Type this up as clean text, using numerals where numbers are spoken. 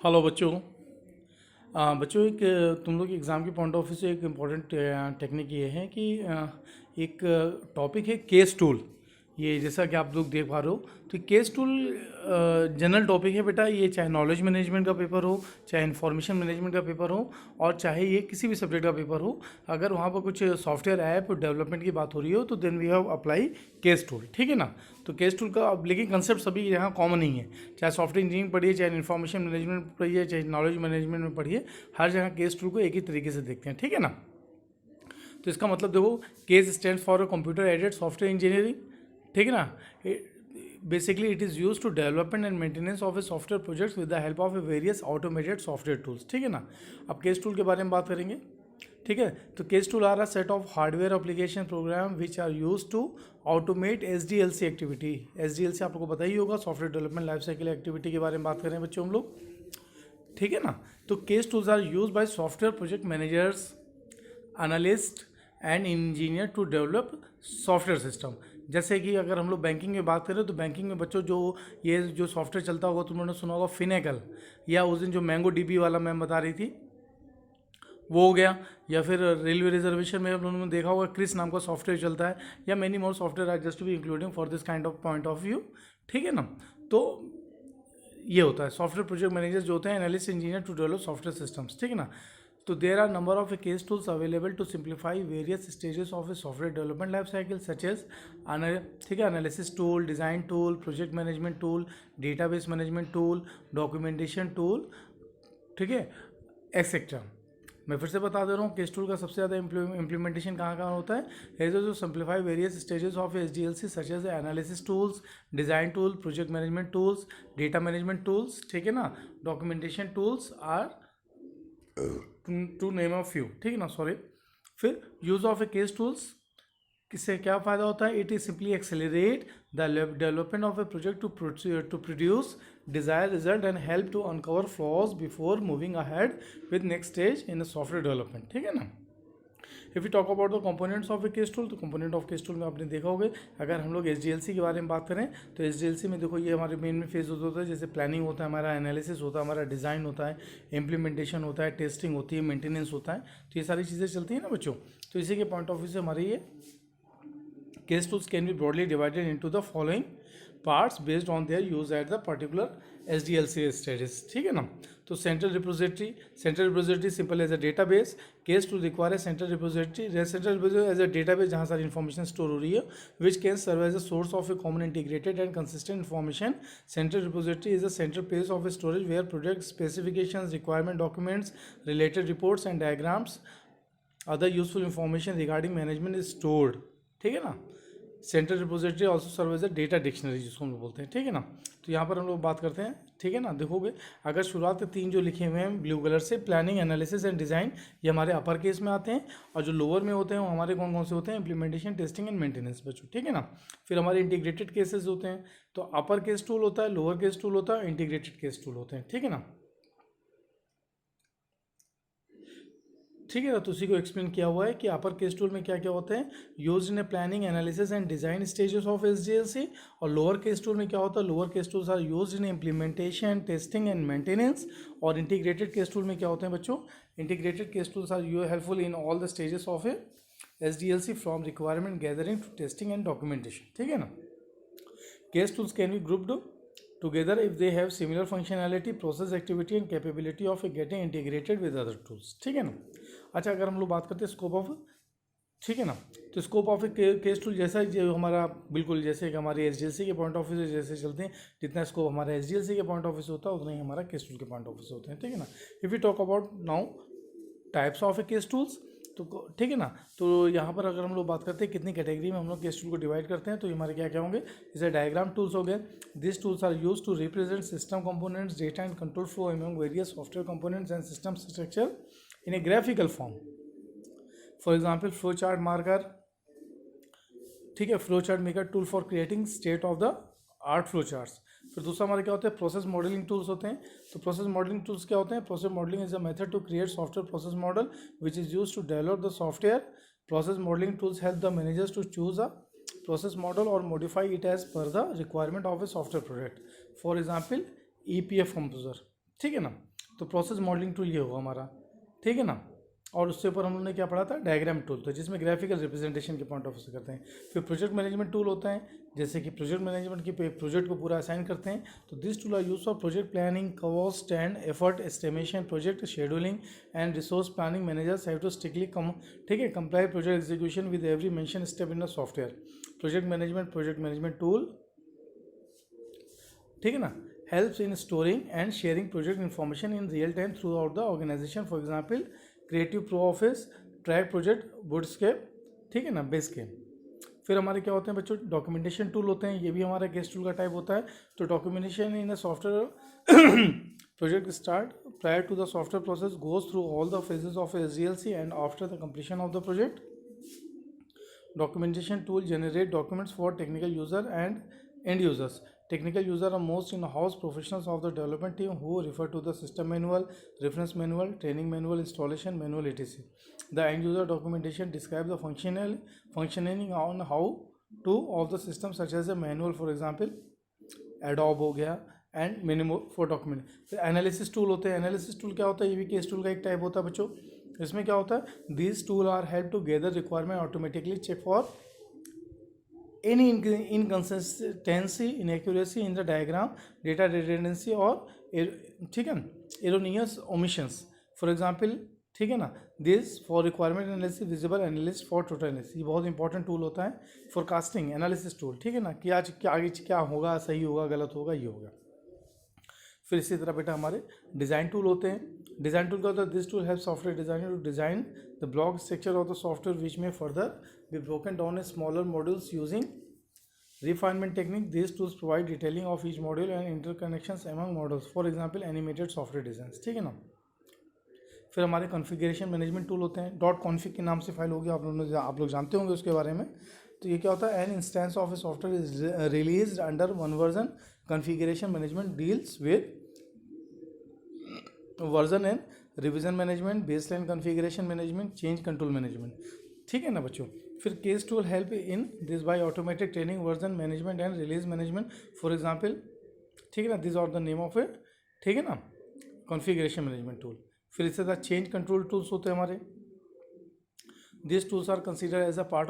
Hello बच्चों। बच्चों एक तुम लोग एग्ज़ाम के पॉइंट ऑफ व्यू से एक इम्पॉर्टेंट टेक्निक ये है कि एक टॉपिक है केस टूल। ये जैसा कि आप लोग देख पा रहे हो, तो केस टूल जनरल टॉपिक है बेटा। ये चाहे नॉलेज मैनेजमेंट का पेपर हो, चाहे इंफॉर्मेशन मैनेजमेंट का पेपर हो, और चाहे ये किसी भी सब्जेक्ट का पेपर हो, अगर वहाँ पर कुछ सॉफ्टवेयर ऐप डेवलपमेंट की बात हो रही हो तो then we have apply case tool. ठीक है ना। तो केस टूल का अब लेकिन कंसेप्ट सभी यहाँ कॉमन ही है, चाहे सॉफ्टवेयर इंजीनियरिंग पढ़िए, चाहे इन्फॉर्मेशन मैनेजमेंट पढ़िए, चाहे नॉलेज मैनेजमेंट में पढ़िए, हर जगह केस टूल को एक ही तरीके से देखते हैं। ठीक है ना। तो इसका मतलब देखो, case stand for computer aided software engineering. ठीक है ना। Basically it is use to development and maintenance of a software projects with the help of a various automated software tools. ठीक है ना। अब केस टूल के बारे में बात करेंगे। ठीक है। तो case tool are a set of hardware application program which are use to automate SDLC activity. SDLC आप लोगों को पता ही होगा, software development life cycle activity के बारे में बात करें बच्चों हम लोग। ठीक है ना। तो case tools are use by software project managers, analyst and engineer to develop software system. जैसे कि अगर हम लोग बैंकिंग में बात करें तो बैंकिंग में बच्चों जो सॉफ्टवेयर चलता होगा, तुमने सुना होगा फिनेकल, या उस दिन जो मैंगो DB वाला मैम बता रही थी वो हो गया, या फिर रेलवे रिजर्वेशन में आप लोगों ने देखा होगा क्रिस नाम का सॉफ्टवेयर चलता है, या many more software are just to be including for this kind of point of view. ठीक है ना। तो ये होता है सॉफ्टवेयर प्रोजेक्ट मैनेजर जो होते हैं analyst engineer to develop software systems. ठीक है ना। तो there are number of case tools available to simplify various stages of a software development life cycle such as ठीक है, analysis tool, design tool, project management tool, database management tool, documentation tool. ठीक है, etcetera. मैं फिर से बता दे रहा हूँ, केस टूल का सबसे ज़्यादा इम्प्लीमेंटेशन कहाँ कहाँ होता है जो simplify various stages of SDLC such as analysis tools, design tool, project management tools, data management tools. ठीक है ना। Documentation tools are to name of few. ठीक है ना, सॉरी। फिर use of a case tools, किससे क्या फ़ायदा होता है? It is simply accelerate the development of a project to produce desired result and help to uncover flaws before moving ahead with next stage in a software development। ठीक है ना। If you talk about the components of a case tool, तो component of case tool में आपने देखा होगा, अगर हम लोग SDLC के बारे में बात करें तो SDLC में देखो ये हमारे मेन में फेज होता है, जैसे प्लानिंग होता है, हमारा एनालिसिस होता है, हमारा डिज़ाइन होता है, इम्प्लीमेंटेशन होता है, टेस्टिंग होती है, मेंटेनेंस होता है। तो ये सारी चीज़ें चलती हैं ना बच्चों। तो इसी के पॉइंट ऑफ व्यू से हमारे ये case tools can be broadly divided into the following parts based on their use at the particular SDLC status। ठीक है ना। तो central repository simple as a database. Case to require central repository as a database जहाँ सारी information store हो रही है, which can serve as a source of a common integrated and consistent information. Central repository is a central place of a storage where product specification, requirement documents, related reports and diagrams, other useful information regarding management is stored. ठीक है ना। Central repository also serve as a data dictionary जिसको हम लोग बोलते हैं। ठीक है ना। तो यहाँ पर हम लोग बात करते हैं। ठीक है ना। देखोगे अगर शुरुआत के 3 जो लिखे हुए हैं ब्लू कलर से, प्लानिंग, एनालिसिस एंड डिज़ाइन, ये हमारे अपर केस में आते हैं, और जो लोअर में होते हैं वो हमारे कौन कौन से होते हैं? इम्प्लीमेंटेशन, टेस्टिंग एंड मेंटेनेंस बच्चों। ठीक है ना। फिर हमारे इंटीग्रेटेड केसेस होते हैं, तो अपर केस टूल होता है, लोअर केस टूल होता है, इंटीग्रेटेड केस टूल होते हैं। ठीक है ना। ठीक है ना। तो उसी को एक्सप्लेन किया हुआ है कि अपर केस टूल में क्या क्या होते हैं, use in planning, analysis and design stages of SDLC। और लोअर केस टूल में क्या होता है? Lower case tools are use in implementation, testing and maintenance. और इंटीग्रेटेड केस टूल में क्या होते हैं बच्चों? Integrated case tools are helpful in all the stages of a SDLC from requirement gathering to testing and documentation. ठीक है ना। Case tools can be grouped together if they have similar functionality, process activity and capability of getting integrated with other tools। ठीक है ना। अच्छा, अगर हम लोग बात करते हैं स्कोप ऑफ, ठीक है ना, तो स्कोप ऑफ केस टूल जैसा जो हमारा बिल्कुल जैसे कि हमारे SDLC के पॉइंट ऑफ व्यू से जैसे चलते हैं, जितना स्कोप हमारा SDLC के पॉइंट ऑफ व्यू से होता है उतना ही हमारा केस टूल के पॉइंट ऑफ व्यू से होते हैं। ठीक है ना। If you talk about now types of a case tools, तो ठीक है ना। तो यहाँ पर अगर हम लोग बात करते हैं कितनी कैटेगरी में हम लोग केस टूल को डिवाइड करते हैं, तो ये हमारे क्या क्या होंगे? जैसे डायग्राम टूल्स हो गए। This tools are use to represent system components, data and control flow among various software components and system structure in a graphical form. For example flow chart marker. ठीक है, flow chart maker tool for creating state of the art flow charts. फिर दूसरा हमारे क्या होता है? Process modelling tools होते हैं। तो प्रोसेस मॉडलिंग टूल्स क्या होते हैं? Process modelling is a method to create software process model which is use to develop the software. Process modelling tools help the managers to choose a process model और modify it as per the requirement of a software product. For example EPF composer. ठीक है ना। तो process modelling tool ये होगा हमारा, ठीक है ना। और उससे ऊपर हम लोगों ने क्या पढ़ा था, डायग्राम टूल, तो जिसमें ग्राफिकल रिप्रेजेंटेशन के पॉइंट ऑफ व्यू से करते हैं। फिर प्रोजेक्ट मैनेजमेंट टूल होता है, जैसे कि प्रोजेक्ट मैनेजमेंट की प्रोजेक्ट को पूरा असाइन करते हैं। तो this tool are use for project planning, cost and effort estimation, project scheduling and resource planning. Managers have to strictly ठीक है comply project execution with every mention step in the software. Project management tool, ठीक है ना, helps in storing and sharing project information in real time throughout the organization. For example, Creative Pro Office, Track Project, Bootstrap, ठीक है ना, Basecamp। फिर हमारे क्या होते हैं बच्चों, डॉक्यूमेंटेशन टूल होते हैं, ये भी हमारा गेस्ट टूल का टाइप होता है। तो documentation in a software project start prior to the software process goes through all the phases of SDLC and after the completion of the project. Documentation tool generate documents for technical user and end users. Technical users are most in-house professionals of the development team who refer to the system manual, reference manual, training manual, installation manual, etc. The end user documentation describes the functioning on how to of the system, such as a manual, for example, Adobe हो गया, and minimum for document. फिर analysis tool होते हैं। Analysis tool क्या होता है, ये भी केस टूल का एक टाइप होता है बच्चों। इसमें क्या होता है, this tool are help to gather requirement automatically check for any inconsistency, inaccuracy in the diagram, data redundancy और ठीक है erroneous omissions, for example, ठीक है ना, this for requirement analysis, visible analysis for total analysis। ये बहुत important tool होता है, forecasting analysis टूल, ठीक है ना, कि आज क्या आगे क्या होगा, सही होगा, गलत होगा, ये होगा। फिर इसी तरह बेटा हमारे डिज़ाइन टूल होते हैं। डिज़ाइन टूल का होता है, this tool help software designer to design the block structure of the software which में further be broken down in smaller modules using refinement technique. These tools provide detailing of each module and interconnections among modules, for example animated software designs, ठीक है ना। फिर हमारे configuration management tool होते हैं। Dot config के नाम से फाइल होगी, आप लोग जानते होंगे उसके बारे में। तो ये क्या होता है, an instance of a software is release under one version. Configuration management deals with version and revision management, baseline configuration management, change control management, ठीक है ना बच्चों। फिर case tool help in this by automatic training, version management and release management, for example, ठीक है ना, this are the name of a, ठीक है ना, कॉन्फ़िगरेशन मैनेजमेंट टूल। फिर इससे चेंज कंट्रोल टूल्स होते हैं हमारे। This tools are considered as a part